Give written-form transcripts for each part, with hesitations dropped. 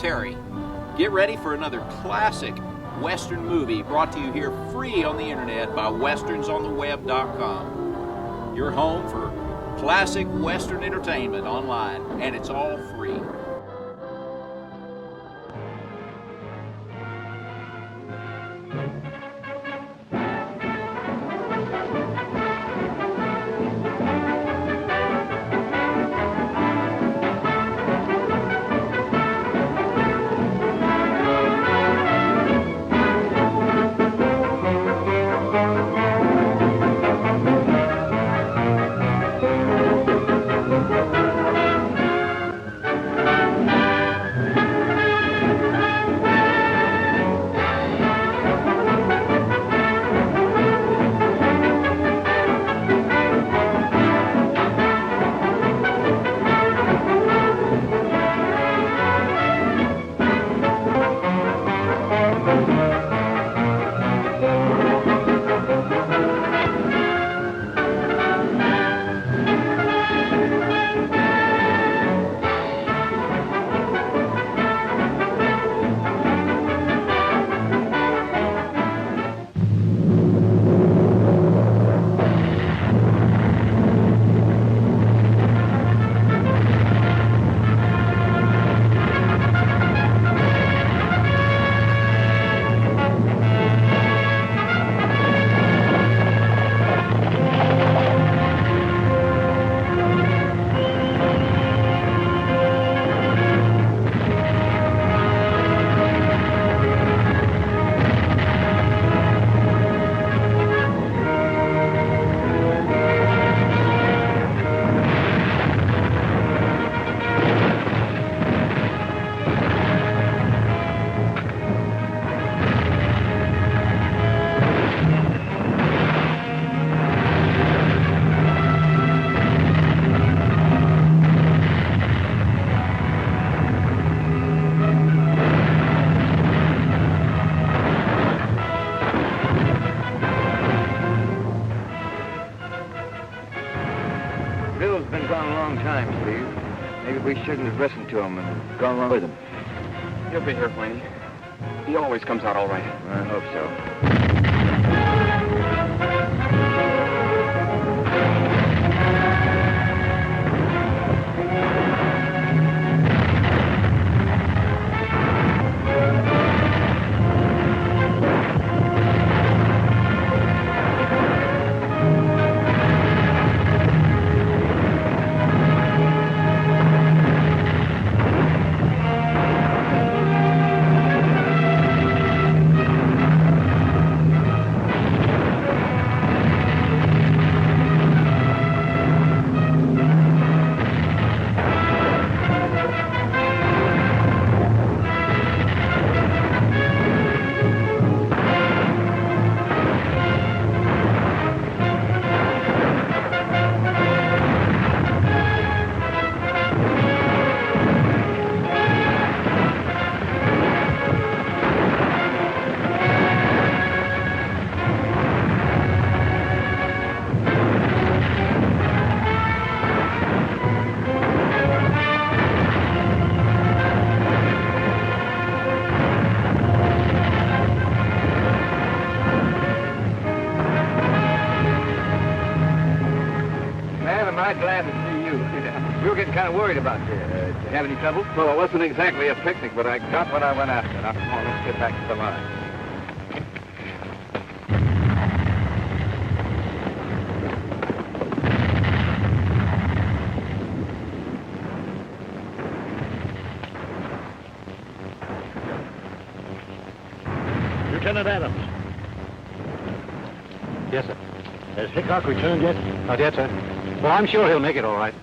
Terry. Get ready for another classic Western movie brought to you here free on the internet by WesternsOnTheWeb.com. Your home for classic Western entertainment online, and it's all free. Bill's been gone a long time, Steve. Maybe we shouldn't have listened to him and gone along with him. He'll be here, Wayne. He always comes out all right. I hope so. Glad to see you. We were getting kind of worried about you. Did you have any trouble? Well, it wasn't exactly a picnic, but I got what I went after. Now, come on, let's get back to the line. Lieutenant Adams. Yes, sir. Has Hickok returned yet? Not yet, sir. Well, I'm sure he'll make it all right.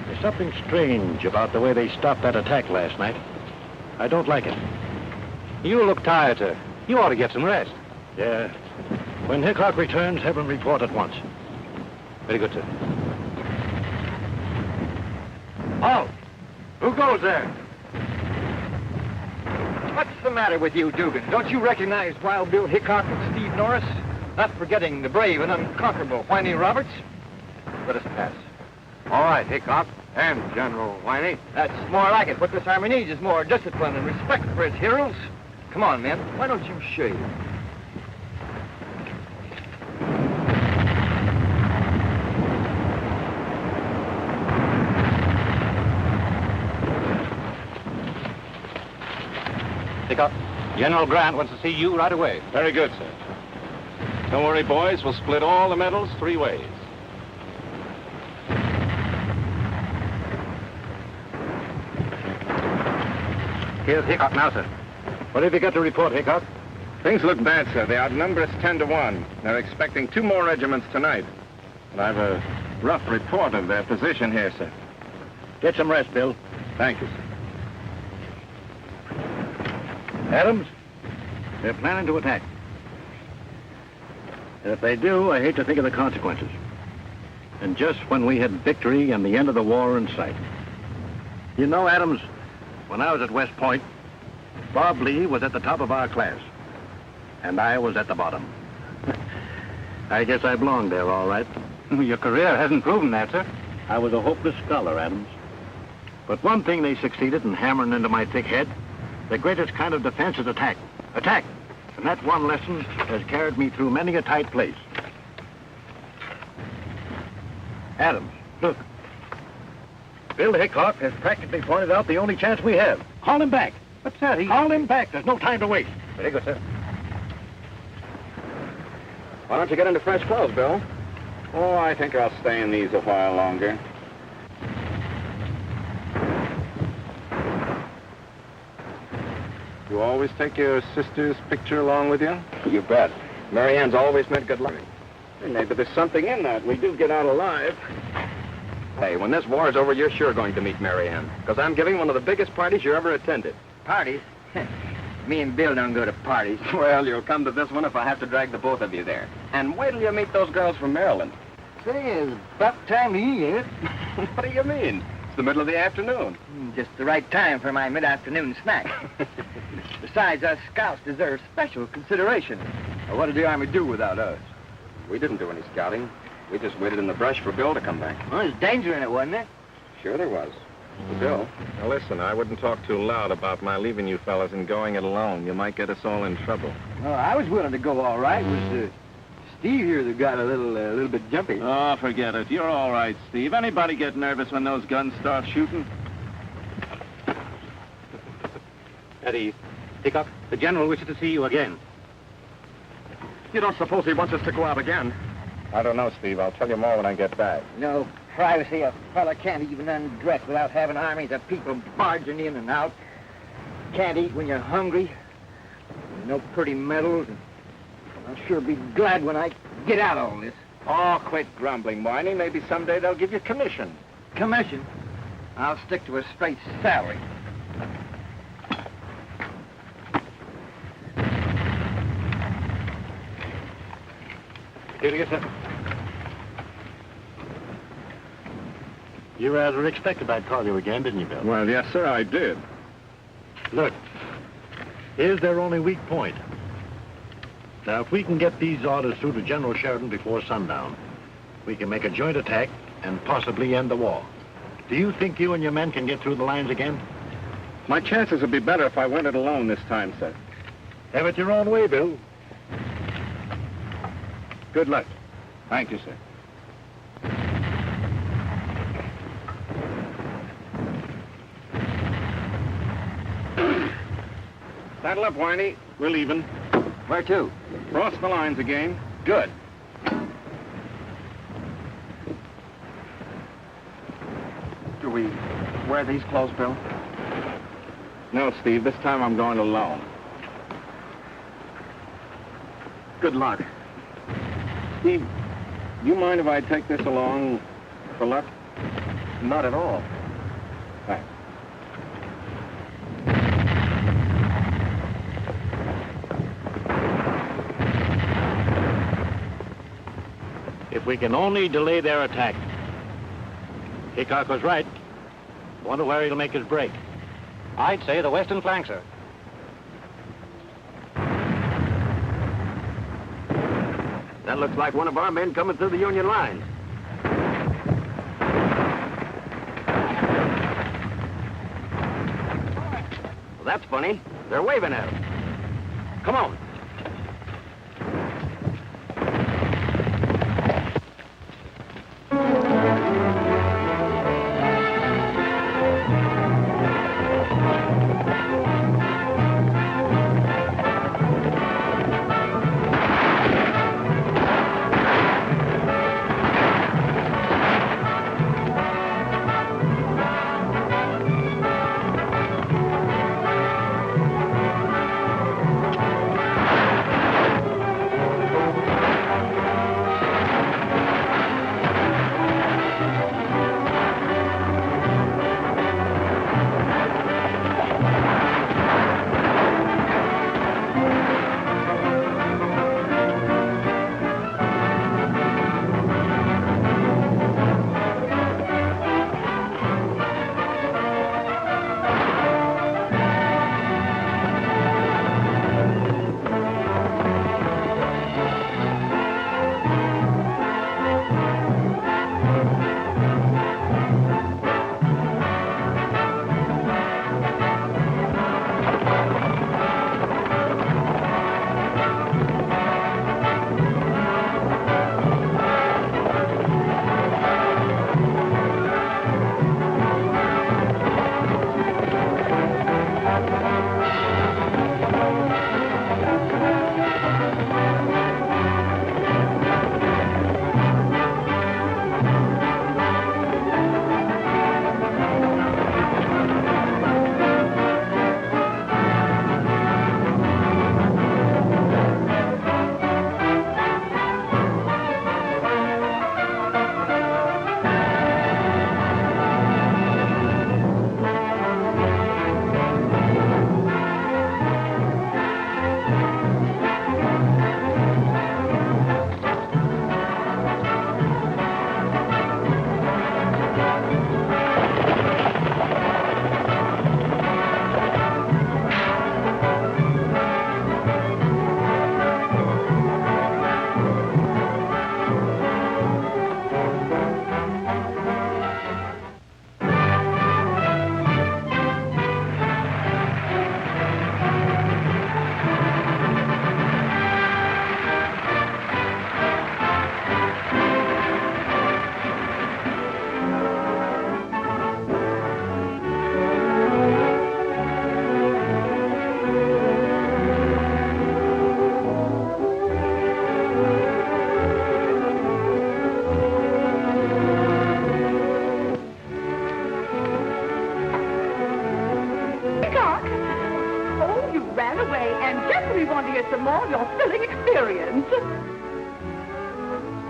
There's something strange about the way they stopped that attack last night. I don't like it. You look tired, sir. You ought to get some rest. Yeah. When Hickok returns, have him report at once. Very good, sir. Halt! Who goes there? What's the matter with you, Dugan? Don't you recognize Wild Bill Hickok and Steve Norris? Not forgetting the brave and unconquerable Whitey Roberts? Let us pass. All right, Hickok and General Winey. That's more like it. What this army needs is more discipline and respect for its heroes. Come on, men. Why don't you shave? Hickok, General Grant wants to see you right away. Very good, sir. Don't worry, boys. We'll split all the medals 3 ways. Here's Hickok now, sir. What have you got to report, Hickok? Things look bad, sir. They outnumber us 10-1. They're expecting 2 more regiments tonight. And I've a rough report of their position here, sir. Get some rest, Bill. Thank you, sir. Adams, they're planning to attack. And if they do, I hate to think of the consequences. And just when we had victory and the end of the war in sight. You know, Adams, when I was at West Point, Bob Lee was at the top of our class. And I was at the bottom. I guess I belonged there, all right. Your career hasn't proven that, sir. I was a hopeless scholar, Adams. But one thing they succeeded in hammering into my thick head, the greatest kind of defense is attack. Attack! And that one lesson has carried me through many a tight place. Adams, look. Bill Hickok has practically pointed out the only chance we have. Call him back. But, sir, Call him back. There's no time to waste. Very good, sir. Why don't you get into fresh clothes, Bill? Oh, I think I'll stay in these a while longer. You always take your sister's picture along with you? You bet. Mary Ann's always meant good luck. Hey, maybe there's something in that. We do get out alive. Hey, when this war's over, you're sure going to meet Mary Ann. Because I'm giving one of the biggest parties you ever attended. Parties? Me and Bill don't go to parties. Well, you'll come to this one if I have to drag the both of you there. And wait till you meet those girls from Maryland. Say, it's about time to eat, ain't it? What do you mean? It's the middle of the afternoon. Just the right time for my mid-afternoon snack. Besides, us scouts deserve special consideration. Now, what did the Army do without us? We didn't do any scouting. We just waited in the brush for Bill to come back. Well, there's danger in it, wasn't there? Sure there was. Bill? Now listen, I wouldn't talk too loud about my leaving you fellas and going it alone. You might get us all in trouble. Well, I was willing to go all right. It was Steve here that got a little bit jumpy. Oh, forget it. You're all right, Steve. Anybody get nervous when those guns start shooting? At ease. Hickok, the General wishes to see you again. You don't suppose he wants us to go out again? I don't know, Steve. I'll tell you more when I get back. No privacy. A fella can't even undress without having armies of people barging in and out. Can't eat when you're hungry. No pretty medals. I'll sure be glad when I get out of all this. Oh, quit grumbling, Winey. Maybe someday they'll give you commission. Commission? I'll stick to a straight salary. Here to you, sir. You rather expected I'd call you again, didn't you, Bill? Well, yes, sir, I did. Look, here's their only weak point. Now, if we can get these orders through to General Sheridan before sundown, we can make a joint attack and possibly end the war. Do you think you and your men can get through the lines again? My chances would be better if I went it alone this time, sir. Have it your own way, Bill. Good luck. Thank you, sir. Saddle up, Winey. We're leaving. Where to? Cross the lines again. Good. Do we wear these clothes, Bill? No, Steve. This time I'm going alone. Good luck. Steve, you mind if I take this along for luck? Not at all. Thanks. If we can only delay their attack. Hickok was right. Wonder where he'll make his break. I'd say the western flank, sir. That looks like one of our men coming through the Union lines. That's funny. They're waving at us. Come on.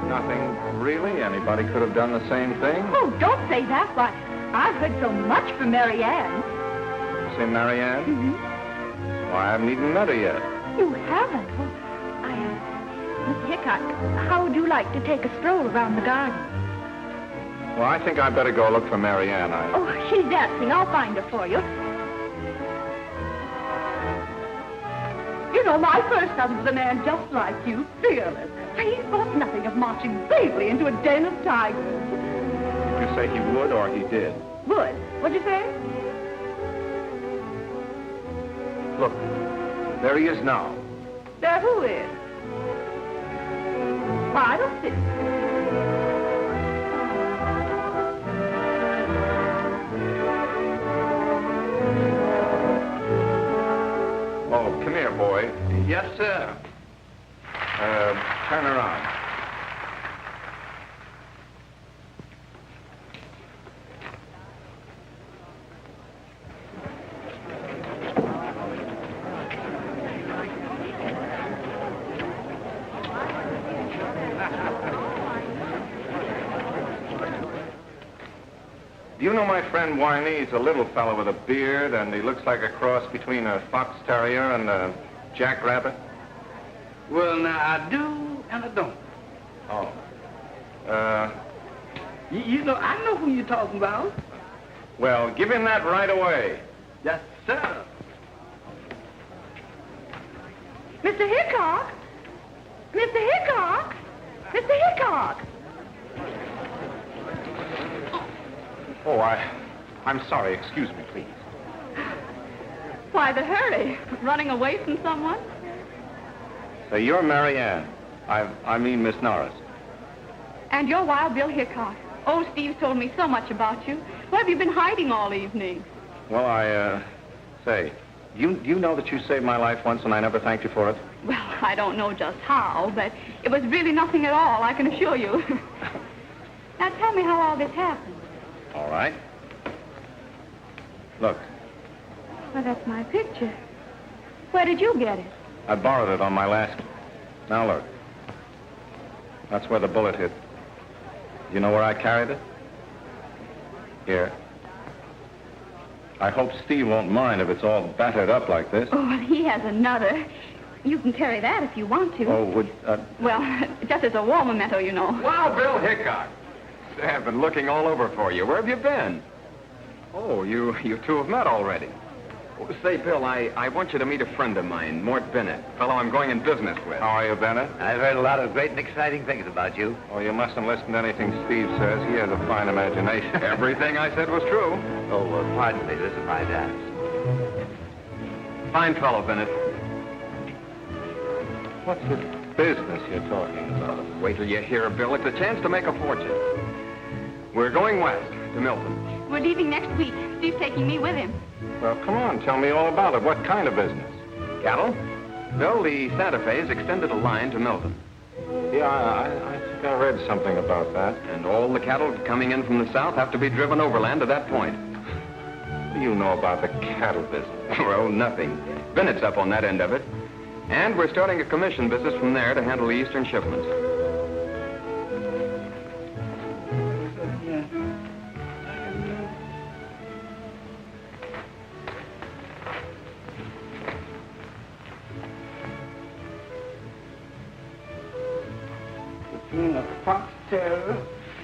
Nothing really. Anybody could have done the same thing. Oh, don't say that. Why, I've heard so much from Mary Ann. Say Mary Ann? Mm-hmm. Well, I haven't even met her yet. You haven't? Well, Mr. Hickok, how would you like to take a stroll around the garden? Well, I think I'd better go look for Mary Ann. Oh, she's dancing. I'll find her for you. You know, my first husband's a man just like you, fearless. He thought nothing of marching bravely into a den of tigers. Did you say he would or he did? Would. What'd you say? Look, there he is now. There who is? Why, I don't see. Oh, come here, boy. Yes, sir. Turn around. Do you know my friend Winey? He's a little fellow with a beard, and he looks like a cross between a fox terrier and a jackrabbit. Well, now, I do and I don't. Oh. You know, I know who you're talking about. Well, give him that right away. Yes, sir. Mr. Hickok! Mr. Hickok! Mr. Hickok! Oh, I'm sorry. Excuse me, please. Why the hurry? Running away from someone? Say, you're Mary Ann. I mean Miss Norris. And you're Wild Bill Hickok. Old Steve's told me so much about you. Where have you been hiding all evening? Well, say, you know that you saved my life once and I never thanked you for it? Well, I don't know just how, but it was really nothing at all, I can assure you. Now tell me how all this happened. All right. Look, Well, that's my picture. Where did you get it? I borrowed it on my last... Now look. That's where the bullet hit. You know where I carried it? Here. I hope Steve won't mind if it's all battered up like this. Oh, well, he has another. You can carry that if you want to. Oh, would... Well, just as a war memento, you know. Wow, Bill Hickok. Say, I've been looking all over for you. Where have you been? Oh, you two have met already. Oh, say, Bill, I want you to meet a friend of mine, Mort Bennett, fellow I'm going in business with. How are you, Bennett? I've heard a lot of great and exciting things about you. Oh, you mustn't listen to anything Steve says. He has a fine imagination. Everything I said was true. Oh, pardon me. This is my dance. Fine fellow, Bennett. What's this business you're talking about? Wait till you hear, Bill. It's a chance to make a fortune. We're going west, to Milton. We're leaving next week. Steve's taking me with him. Well, come on, tell me all about it. What kind of business? Cattle? Bill, the Santa Fe's extended a line to Milton. Yeah, I think I read something about that. And all the cattle coming in from the south have to be driven overland to that point. What do you know about the cattle business? Well, nothing. Bennett's up on that end of it. And we're starting a commission business from there to handle the eastern shipments. Between a fox terrier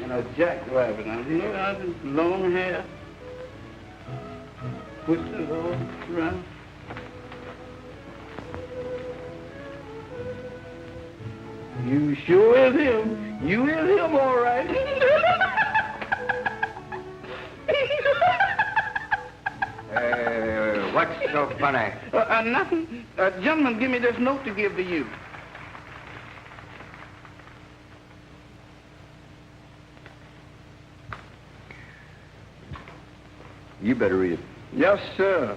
and a jackrabbit. Now, you know how this long hair twisted all around? You sure is him. You is him, all right. What's so funny? Nothing. Gentlemen, give me this note to give to you. You better read it. Yes, sir.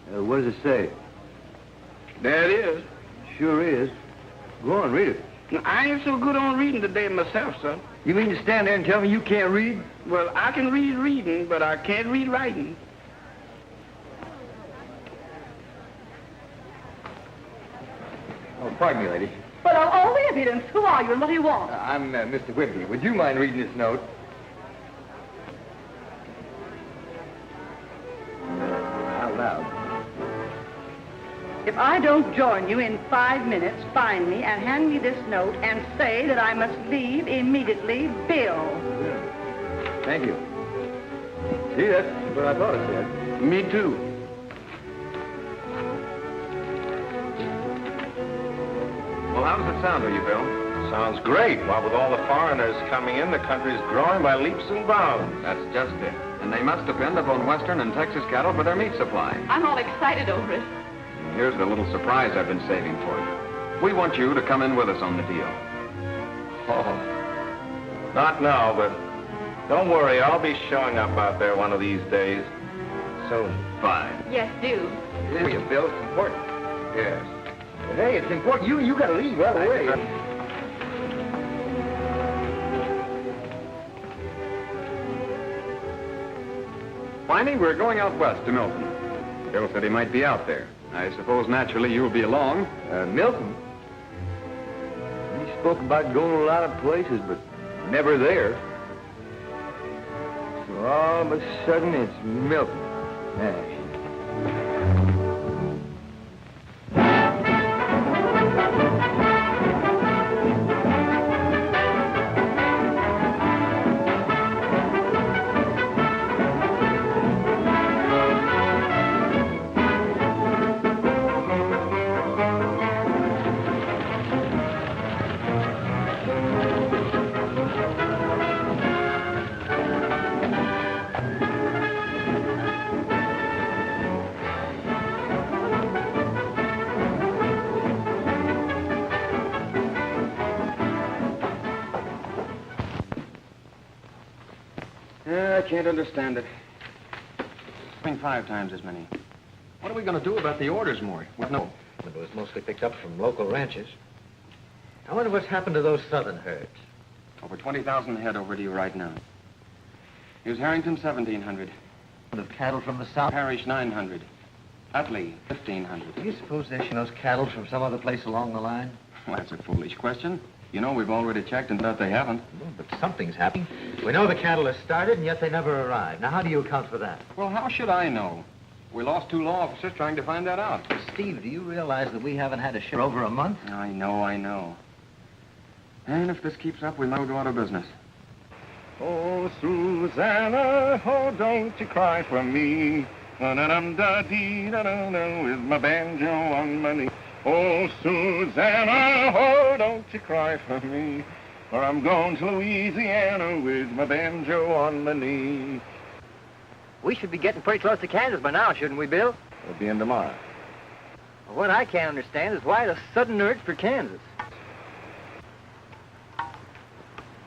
What does it say? There it is. Sure is. Go on, read it. Now, I ain't so good on reading today myself, sir. You mean to stand there and tell me you can't read? Well, I can read reading, but I can't read writing. Oh, pardon me, lady. But of all the evidence, who are you and what do you want? I'm Mr. Whitby. Would you mind reading this note? Out loud. If I don't join you in 5 minutes, find me and hand me this note and say that I must leave immediately, Bill. Thank you. See, that's what I thought it said. Me too. Well, how does it sound to you, Bill? Sounds great. What with all the foreigners coming in, the country's growing by leaps and bounds. That's just it. And they must depend upon Western and Texas cattle for their meat supply. I'm all excited over it. Here's the little surprise I've been saving for you. We want you to come in with us on the deal. Oh, not now, but don't worry. I'll be showing up out there one of these days. Soon. Fine. Yes, do. It is, Bill. It's important. Yes. Hey, it's important. You got to leave right away. Finally, we're going out west to Milton. Bill said he might be out there. I suppose naturally you'll be along. Milton? He spoke about going to a lot of places, but never there. So all of a sudden, it's Milton. Yeah. I can't understand it. Bring 5 times as many. What are we going to do about the orders, Maury? Well, no. It was mostly picked up from local ranches. I wonder what's happened to those southern herds. Over 20,000 head over to you right now. Here's Harrington, 1,700. The cattle from the south. Parrish, 900. Utley, 1,500. Do you suppose they're shipping those cattle from some other place along the line? Well, that's a foolish question. You know, we've already checked and thought they haven't. Well, but something's happening. We know the cattle have started, and yet they never arrived. Now, how do you account for that? Well, how should I know? We lost 2 law officers trying to find that out. Steve, do you realize that we haven't had a ship over a month? I know. And if this keeps up, we might go out of business. Oh, Susanna, oh, don't you cry for me. Da-dum-da-dee-da-da-da, with my banjo on my knee. Oh, Susanna, oh, don't you cry for me. For I'm going to Louisiana with my banjo on my knee. We should be getting pretty close to Kansas by now, shouldn't we, Bill? We'll be in tomorrow. Well, what I can't understand is why the sudden urge for Kansas.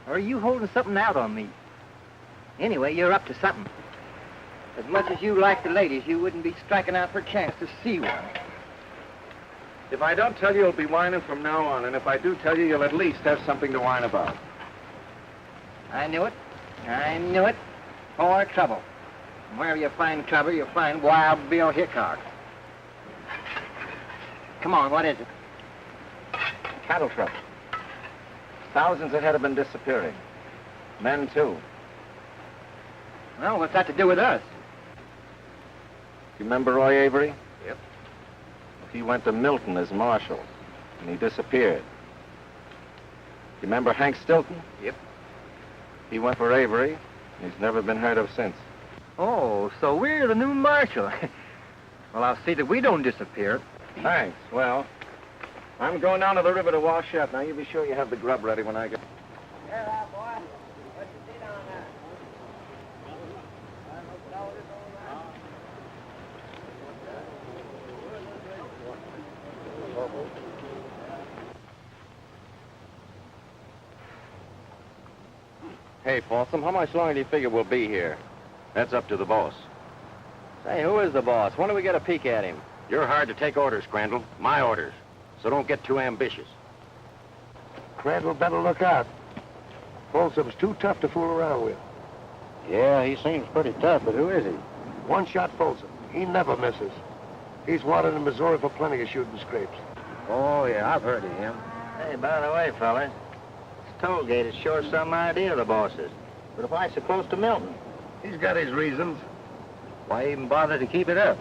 Or are you holding something out on me? Anyway, you're up to something. As much as you like the ladies, you wouldn't be striking out for a chance to see one. If I don't tell you, you'll be whining from now on. And if I do tell you, you'll at least have something to whine about. I knew it. More trouble. And wherever you find trouble, you'll find Wild Bill Hickok. Come on, what is it? Cattle trouble. Thousands ahead have been disappearing. Men, too. Well, what's that to do with us? You remember Roy Avery? Yep. He went to Milton as marshal, and he disappeared. You remember Hank Stilton? Yep. He went for Avery, and he's never been heard of since. Oh, so we're the new marshal. Well, I'll see that we don't disappear. Thanks. Well, I'm going down to the river to wash up. Now, you be sure you have the grub ready when I get... Yeah, boy. What you see down there? Hey, Folsom, how much longer do you figure we'll be here? That's up to the boss. Say, who is the boss? When do we get a peek at him? You're hard to take orders, Crandall. My orders. So don't get too ambitious. Crandall better look out. Folsom's too tough to fool around with. Yeah, he seems pretty tough, but who is he? One-shot Folsom. He never misses. He's wanted in Missouri for plenty of shooting scrapes. Oh, yeah, I've heard of him. Hey, by the way, fella, this toll gate is sure some idea of the boss's. But why so close to Milton? He's got his reasons. Why even bother to keep it up?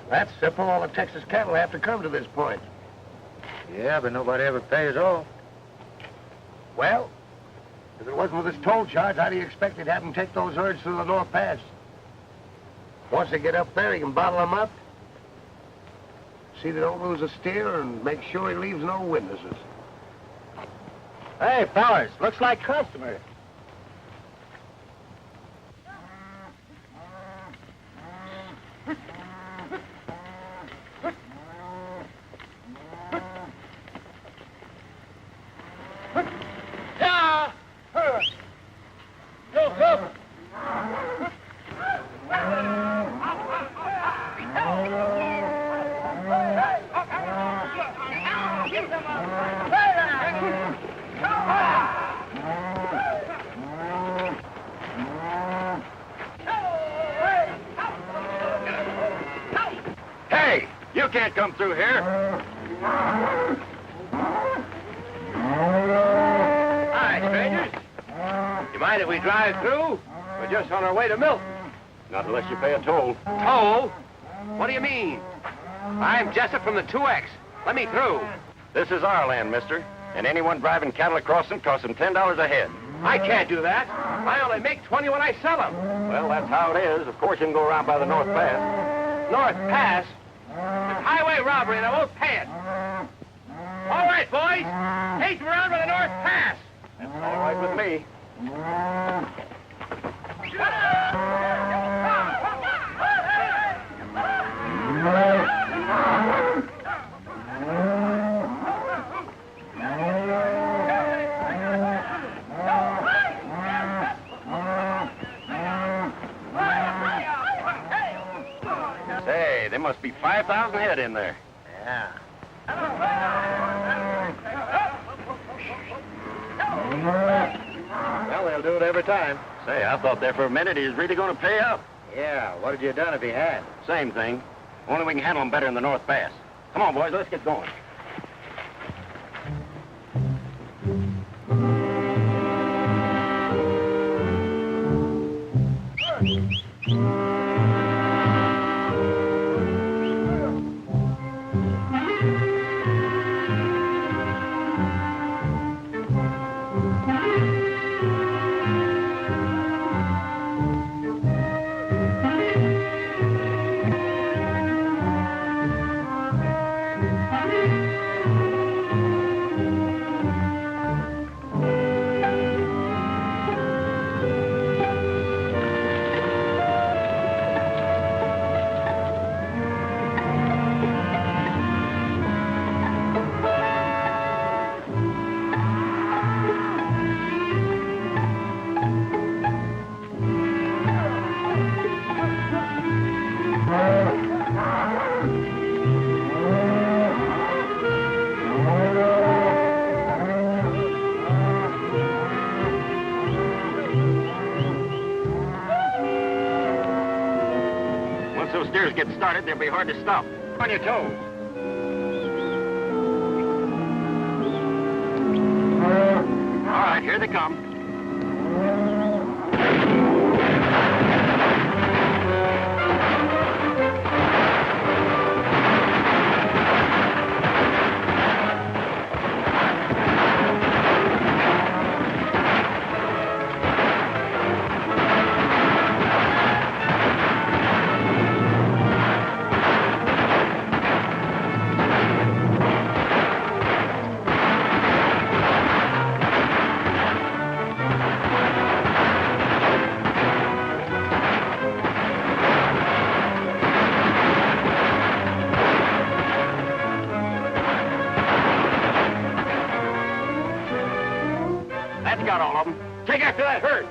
That's simple. All the Texas cattle have to come to this point. Yeah, but nobody ever pays off. Well, if it wasn't for this toll charge, how do you expect he'd have them take those herds through the North Pass? Once they get up there, he can bottle them up, see they don't lose a steer, and make sure he leaves no witnesses. Hey, fellas, looks like customers. Hey, you can't come through here. Hi, strangers. You mind if we drive through? We're just on our way to Milton. Not unless you pay a toll. Toll? What do you mean? I'm Jessup from the 2X. Let me through. This is our land, mister. And anyone driving cattle across them costs them $10 a head. I can't do that. I only make 20 when I sell them. Well, that's how it is. Of course, you can go around by the North Pass. North Pass? It's highway robbery and I won't pay it. All right, boys. Take them around by the North Pass. That's all right with me. must be 5,000 head in there. Yeah. Well, they'll do it every time. Say, I thought there for a minute he was really going to pay up. Yeah, what had you done if he had? Same thing. Only we can handle him better in the North Pass. Come on, boys, let's get going. Once those steers get started, they'll be hard to stop. On your toes. All right, here they come. That's got all of them. Take after that herd.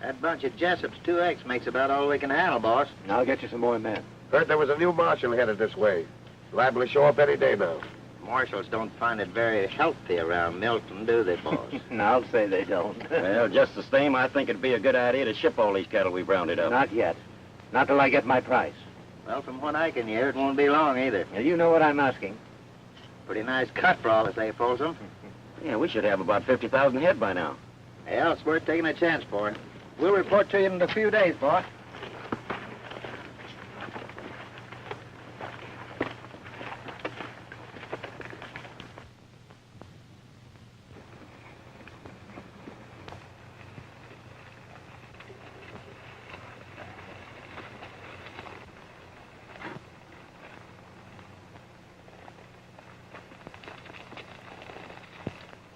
That bunch of Jessup's 2X makes about all we can handle, boss. I'll get you some more men. Heard there was a new marshal headed this way. Liable to show up any day now. Marshals don't find it very healthy around Milton, do they, boss? I'll say they don't. Well, just the same, I think it'd be a good idea to ship all these cattle we've rounded up. Not yet. Not till I get my price. Well, from what I can hear, it won't be long either. Now, you know what I'm asking. Pretty nice cut for all the say, Folsom. Yeah, we should have about 50,000 head by now. Yeah, it's worth taking a chance for. We'll report to you in a few days, boss.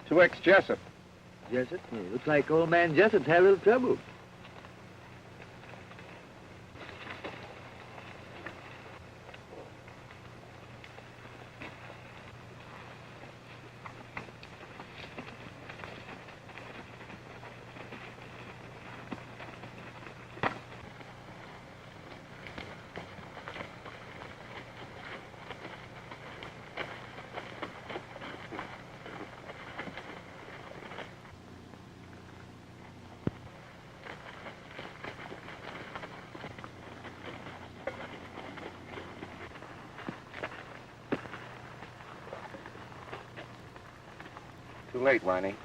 Two X Jessup. Jessup? Looks like old man Jessup's had a little trouble. Too late, Winey.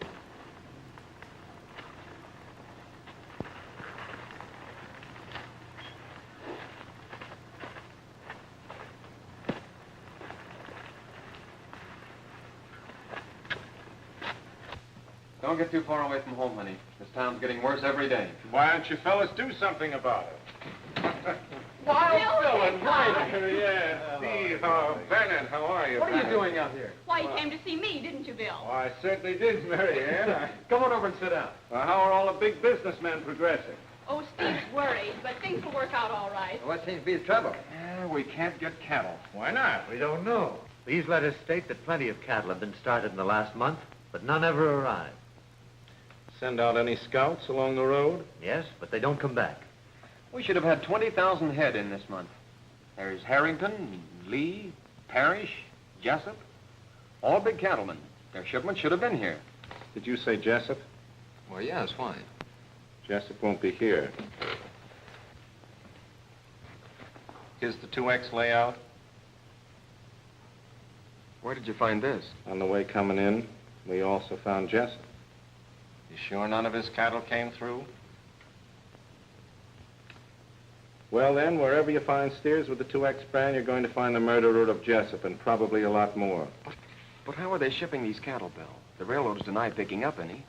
Don't get too far away from home, honey. This town's getting worse every day. Why don't you fellas do something about it? Wild Bill and Ryder. Yeah, Steve, Bernard, how are you? What are you doing out here? Why, you came to see me, didn't you, Bill? Oh, I certainly did, Mary Ann. Come on over and sit down. Well, how are all the big businessmen progressing? Oh, Steve's worried, but things will work out all right. What seems to be the trouble? We can't get cattle. Why not? We don't know. These letters state that plenty of cattle have been started in the last month, but none ever arrive. Send out any scouts along the road? Yes, but they don't come back. We should have had 20,000 head in this month. There's Harrington, Lee, Parrish, Jessup, all big cattlemen. Their shipment should have been here. Did you say Jessup? Well, yes, why? Jessup won't be here. Here's the 2X layout. Where did you find this? On the way coming in, we also found Jessup. You sure none of his cattle came through? Well, then, wherever you find steers with the 2X brand, you're going to find the murderer of Jessup, and probably a lot more. But how are they shipping these cattle, Bill? The railroads deny picking up any.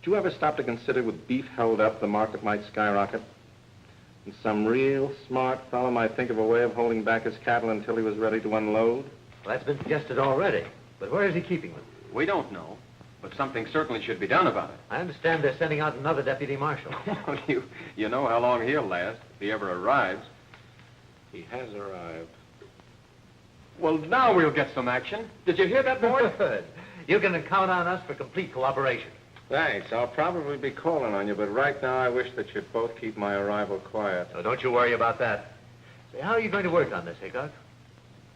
Did you ever stop to consider with beef held up, the market might skyrocket? And some real smart fellow might think of a way of holding back his cattle until he was ready to unload? Well, that's been suggested already. But where is he keeping them? We don't know, but something certainly should be done about it. I understand they're sending out another deputy marshal. Well, you know how long he'll last, if he ever arrives. He has arrived. Well, now we'll get some action. Did you hear that, Mort? Good. You can count on us for complete cooperation. Thanks. I'll probably be calling on you, but right now I wish that you'd both keep my arrival quiet. So don't you worry about that. Say, how are you going to work on this, Hickok?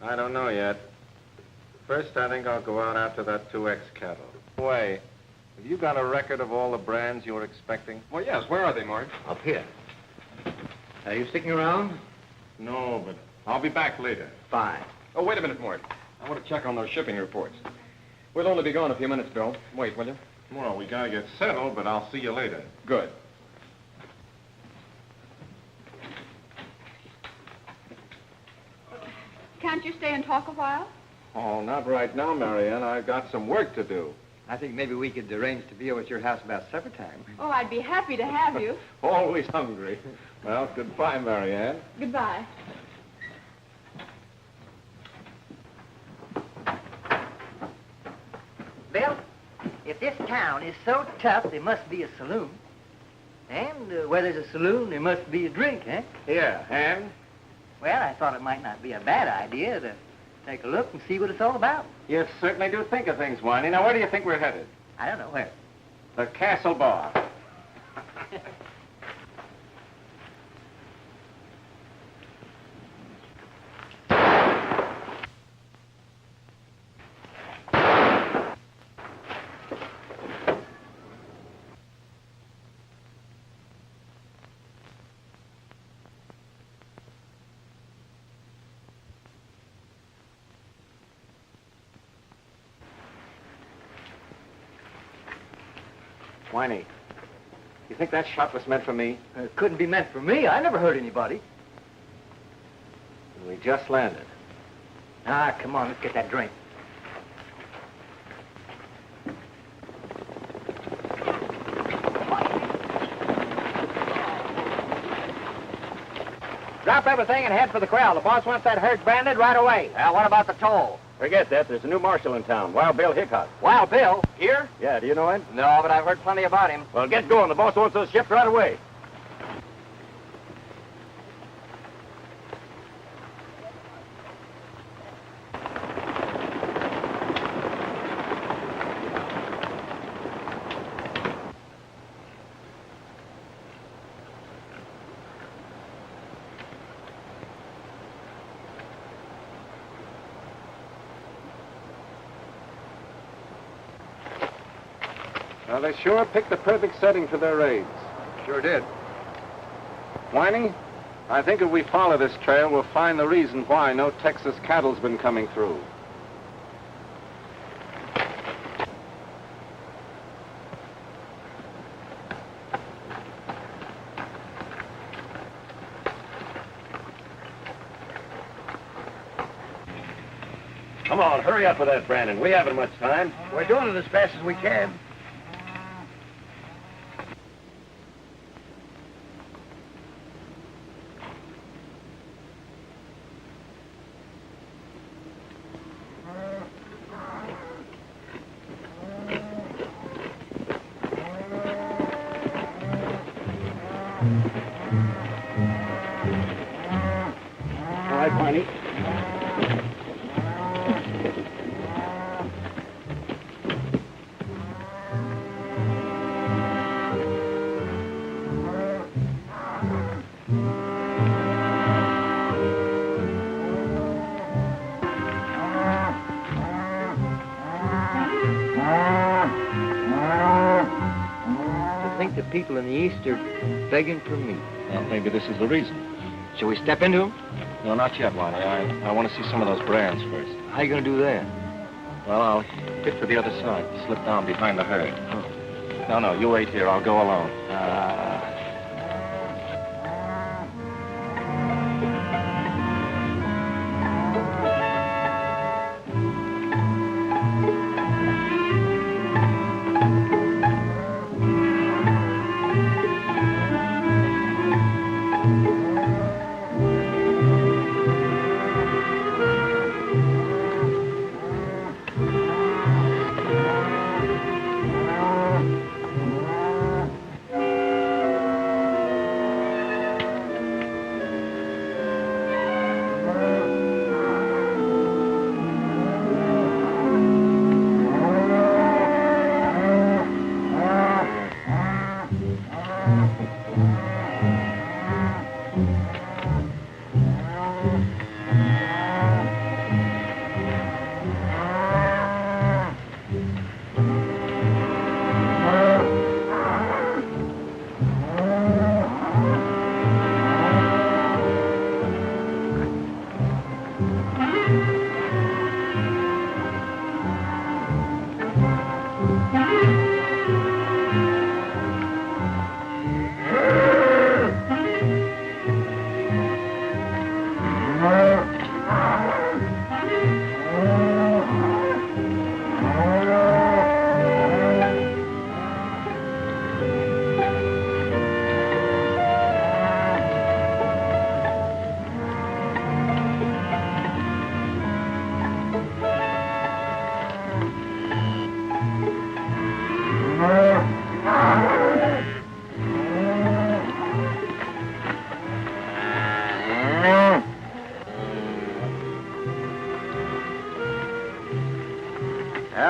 I don't know yet. First, I think I'll go out after that 2X cattle. Wait, have you got a record of all the brands you were expecting? Well, yes. Where are they, Mort? Up here. Are you sticking around? No, but I'll be back later. Fine. Oh, wait a minute, Mort. I want to check on those shipping reports. We'll only be gone a few minutes, Bill. Wait, will you? Well, we gotta get settled, but I'll see you later. Good. Can't you stay and talk a while? Oh, not right now, Marianne. I've got some work to do. I think maybe we could arrange to be over at your house about supper time. Oh, I'd be happy to have you. Always hungry. Well, goodbye, Marianne. Goodbye. Bill, if this town is so tough, there must be a saloon. And where there's a saloon, there must be a drink, eh? Here, and? Well, I thought it might not be a bad idea to take a look and see what it's all about. You certainly do think of things, Winey. Now, where do you think we're headed? I don't know where. The Castle Bar. Winey, you think that shot was meant for me? It couldn't be meant for me. I never hurt anybody. We just landed. Ah, come on, let's get that drink. Drop everything and head for the corral. The boss wants that herd branded right away. Well, what about the toll? Forget that. There's a new marshal in town, Wild Bill Hickok. Wild Bill? Here? Yeah, do you know him? No, but I've heard plenty about him. Well, get going. The boss wants those shipped right away. Well, they sure picked the perfect setting for their raids. Sure did. Winey, I think if we follow this trail, we'll find the reason why no Texas cattle's been coming through. Come on, hurry up with that, Brandon. We haven't much time. We're doing it as fast as we can. All right, Barney. To think the people in the East are begging for meat. Well, maybe this is the reason. Shall we step into them? No, not yet, Lonnie. I want to see some of those brands first. How you gonna do that? Well, I'll get to the other side, slip down behind the herd. No, you wait here. I'll go alone.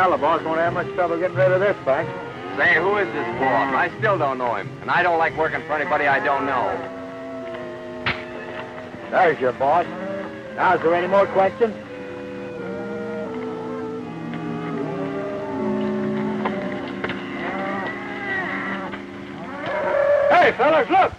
Well, the boss won't have much trouble getting rid of this bunch. Say, who is this boss? I still don't know him, and I don't like working for anybody I don't know. There's your boss. Now, is there any more questions? Hey, fellas, look!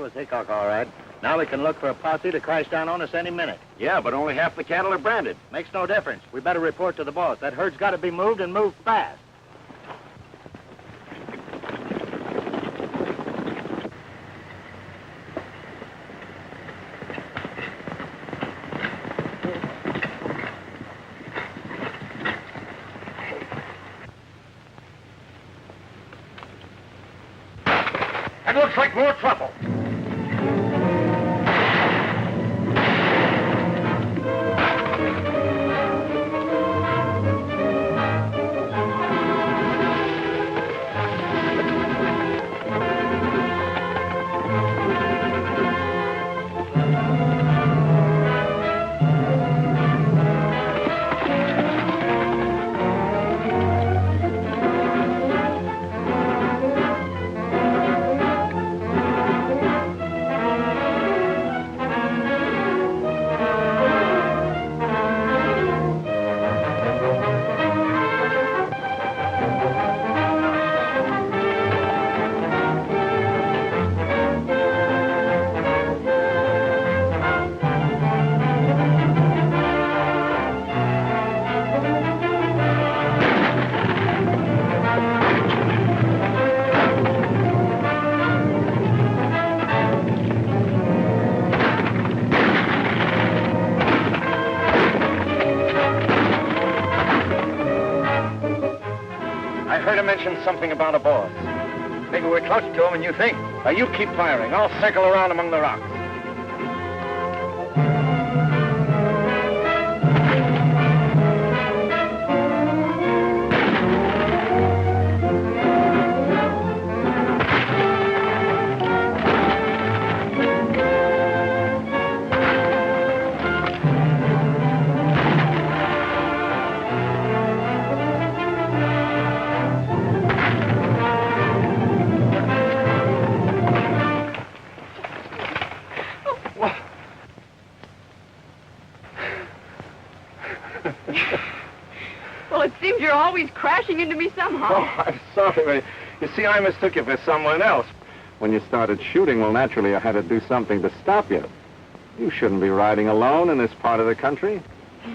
was Hickok, all right. Now we can look for a posse to crash down on us any minute. Yeah, but only half the cattle are branded. Makes no difference. We better report to the boss. That herd's got to be moved and moved fast. That looks like more trouble. I heard him mention something about a boss. Maybe we're close to him and you think. Now, you keep firing. I'll circle around among the rocks. Well, it seems you're always crashing into me somehow. Oh, I'm sorry, but you see, I mistook you for someone else. When you started shooting, well, naturally, I had to do something to stop you. You shouldn't be riding alone in this part of the country.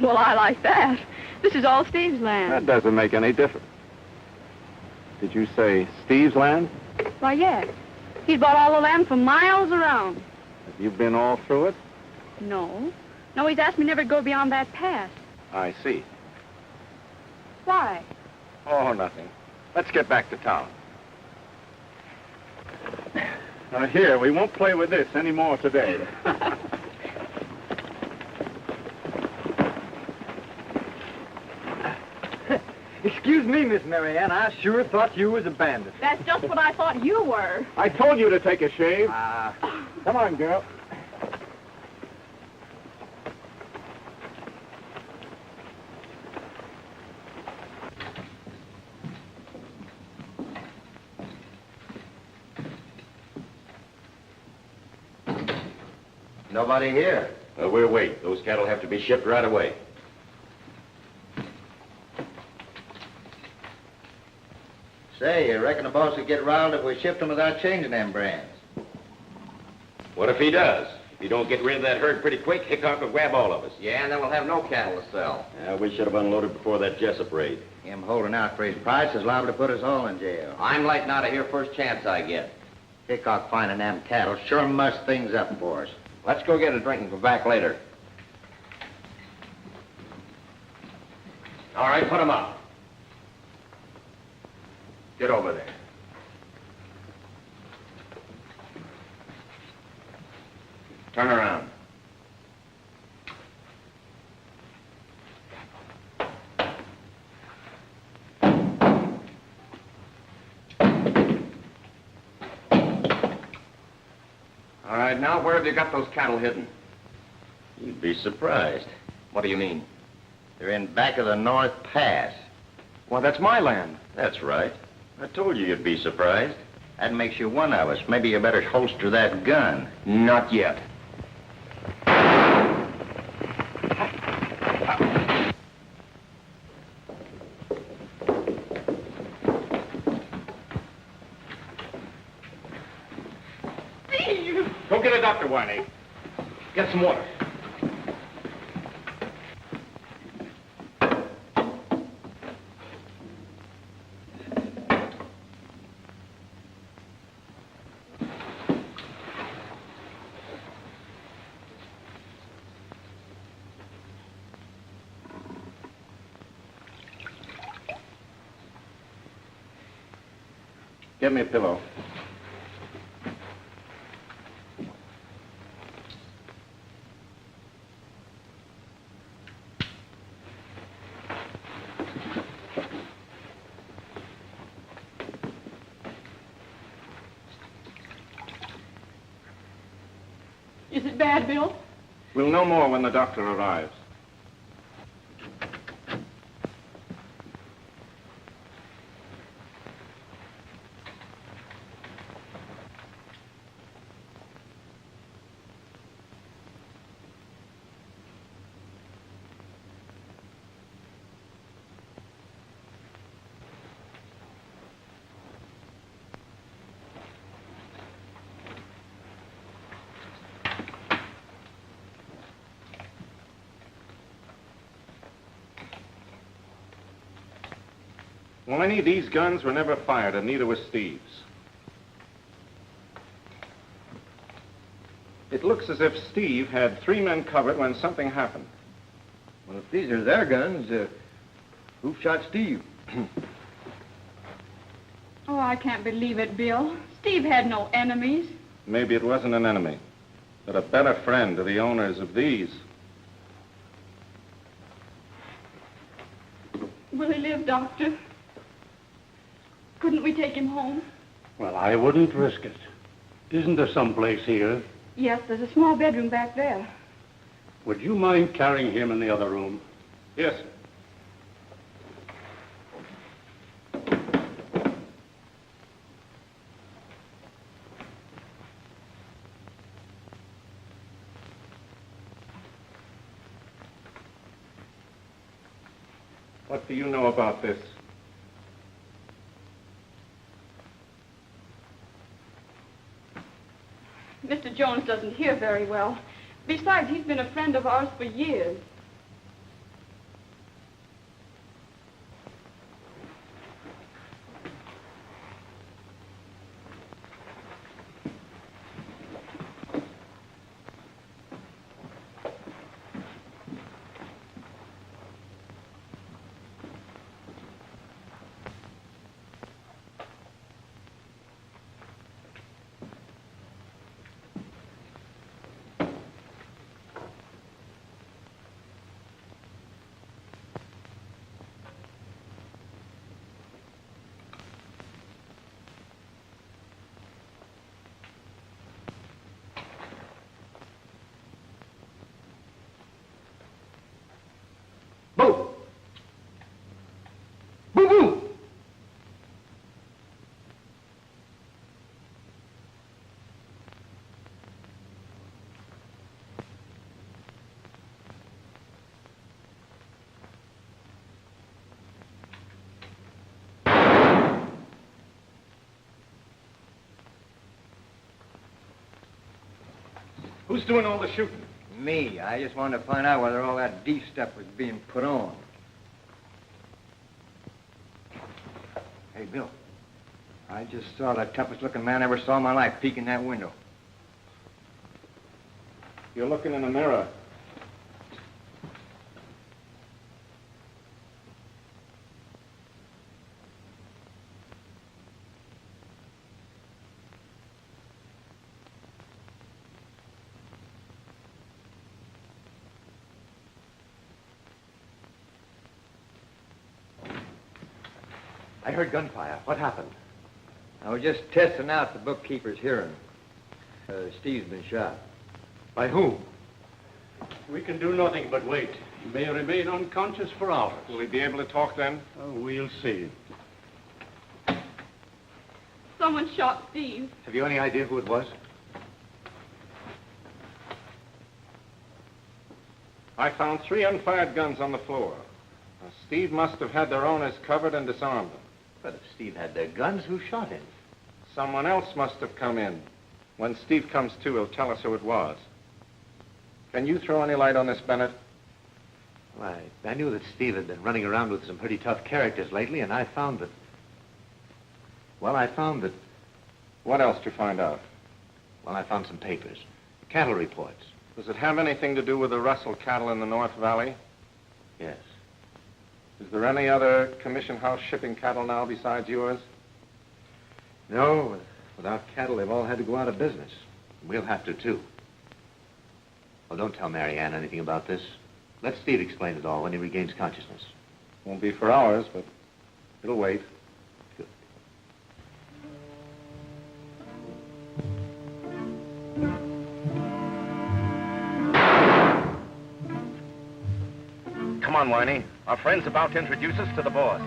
Well, I like that. This is all Steve's land. That doesn't make any difference. Did you say Steve's land? Why, yes. He's bought all the land for miles around. Have you been all through it? No. No, he's asked me never to go beyond that pass. I see. Why? Oh, nothing. Let's get back to town. Now, here, we won't play with this any more today. Excuse me, Miss Marianne. I sure thought you was a bandit. That's just what I thought you were. I told you to take a shave. Come on, girl. Nobody here. We'll wait. Those cattle have to be shipped right away. Say, you reckon the boss would get riled if we shipped them without changing them brands? What if he does? If you don't get rid of that herd pretty quick, Hickok will grab all of us. Yeah, and then we'll have no cattle to sell. Yeah, we should have unloaded before that Jessup raid. Him holding out for his price is liable to put us all in jail. I'm lighting out of here first chance I get. Hickok finding them cattle sure mussed things up for us. Let's go get a drink and come back later. All right, put 'em up. Get over there. Turn around. All right, now, where have you got those cattle hidden? You'd be surprised. What do you mean? They're in back of the North Pass. Well, that's my land. That's right. I told you you'd be surprised. That makes you one of us. Maybe you better holster that gun. Not yet. Steve! water, Winey. Get some water. Get me a pillow. Is it bad, Bill? We'll know more when the doctor arrives. Winey, these guns were never fired, and neither was Steve's. It looks as if Steve had 3 men covered when something happened. Well, if these are their guns, who shot Steve? Oh, I can't believe it, Bill. Steve had no enemies. Maybe it wasn't an enemy, but a better friend to the owners of these. Will he live, Doctor? Couldn't we take him home? Well, I wouldn't risk it. Isn't there some place here? Yes, there's a small bedroom back there. Would you mind carrying him in the other room? Yes, sir. What do you know about this? Mr. Jones doesn't hear very well. Besides, he's been a friend of ours for years. Boo! Boo, boo! Who's doing all the shooting? Me. I just wanted to find out whether all that D stuff was being put on. Hey, Bill. I just saw the toughest looking man I ever saw in my life peek in that window. You're looking in a mirror. I heard gunfire. What happened? I was just testing out the bookkeeper's hearing. Steve's been shot. By whom? We can do nothing but wait. He may remain unconscious for hours. Will he be able to talk then? Oh, we'll see. Someone shot Steve. Have you any idea who it was? I found 3 unfired guns on the floor. Now, Steve must have had their owners covered and disarmed them. But if Steve had their guns, who shot him? Someone else must have come in. When Steve comes to, he'll tell us who it was. Can you throw any light on this, Bennett? Well, I knew that Steve had been running around with some pretty tough characters lately, and I found that... Well, I found that... What else did you find out? Well, I found some papers. Cattle reports. Does it have anything to do with the Russell cattle in the North Valley? Yes. Is there any other commission house shipping cattle now besides yours? No, without cattle, they've all had to go out of business. We'll have to, too. Well, don't tell Mary Ann anything about this. Let Steve explain it all when he regains consciousness. Won't be for hours, but it'll wait. Good. Come on, Winey. Our friend's about to introduce us to the boss.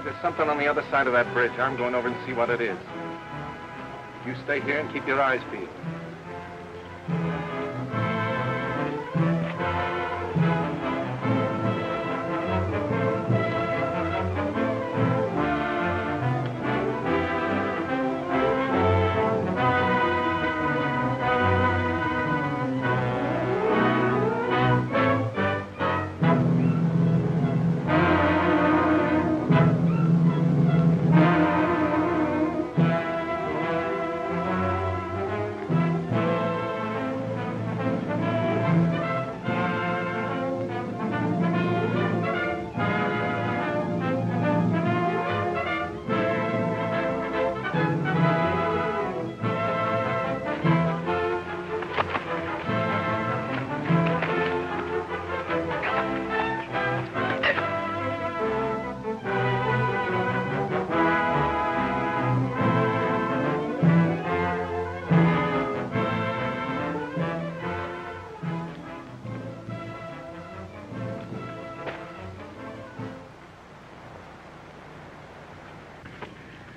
There's something on the other side of that bridge. I'm going over and see what it is. You stay here and keep your eyes peeled.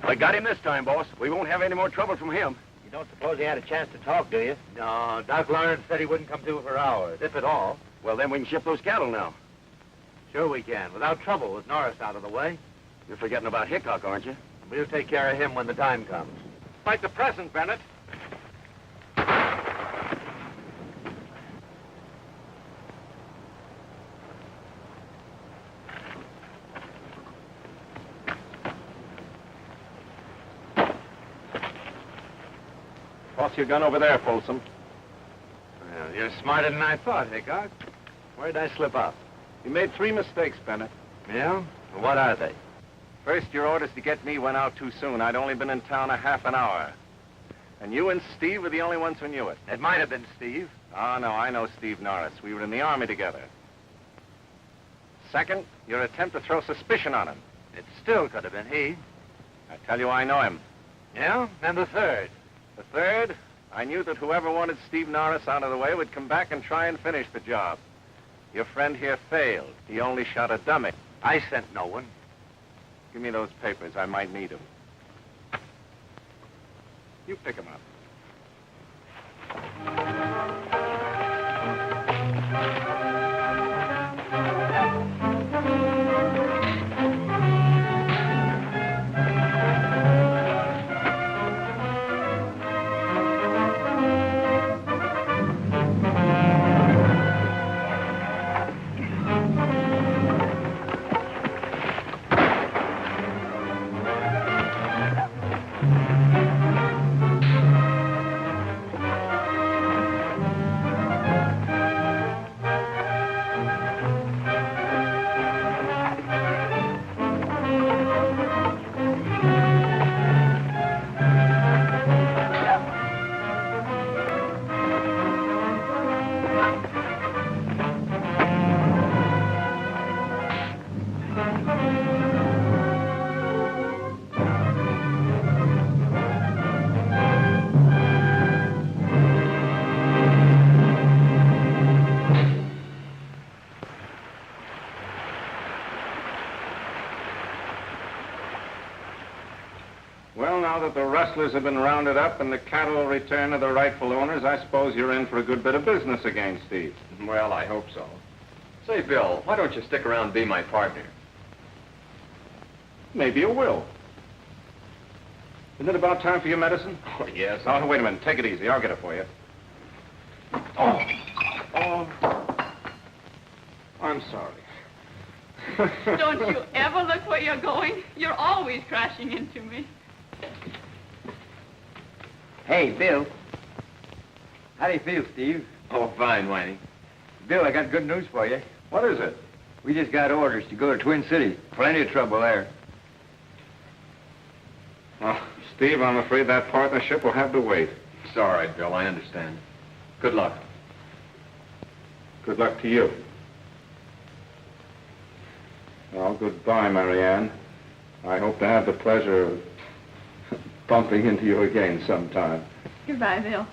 I got him this time, boss. We won't have any more trouble from him. You don't suppose he had a chance to talk, do you? No, Doc Lawrence said he wouldn't come to for hours, if at all. Well, then we can ship those cattle now. Sure we can, without trouble, with Norris out of the way. You're forgetting about Hickok, aren't you? We'll take care of him when the time comes. Like the present, Bennett. Toss your gun over there, Folsom. Well, you're smarter than I thought, Hickok. Where did I slip up? You made 3 mistakes, Bennett. Yeah? Well, what are they? First, your orders to get me went out too soon. I'd only been in town a half an hour. And you and Steve were the only ones who knew it. It might have been Steve. Oh, no, I know Steve Norris. We were in the Army together. Second, your attempt to throw suspicion on him. It still could have been he. I tell you, I know him. Yeah? And the third? The third, I knew that whoever wanted Steve Norris out of the way would come back and try and finish the job. Your friend here failed. He only shot a dummy. I sent no one. Give me those papers. I might need them. You pick him up. Well, now that the rustlers have been rounded up and the cattle returned to the rightful owners, I suppose you're in for a good bit of business again, Steve. Well, I hope so. Say, Bill, why don't you stick around and be my partner? Maybe you will. Isn't it about time for your medicine? Oh, yes. Oh, wait a minute. Take it easy. I'll get it for you. Oh. I'm sorry. Don't you ever look where you're going? You're always crashing into me. Hey, Bill. How do you feel, Steve? Oh, fine, Whitey. Bill, I got good news for you. What is it? We just got orders to go to Twin City. Plenty of trouble there. Oh, Steve, I'm afraid that partnership will have to wait. It's all right, Bill. I understand. Good luck. Good luck to you. Well, goodbye, Marianne. I hope to have the pleasure of bumping into you again sometime. Goodbye, Bill.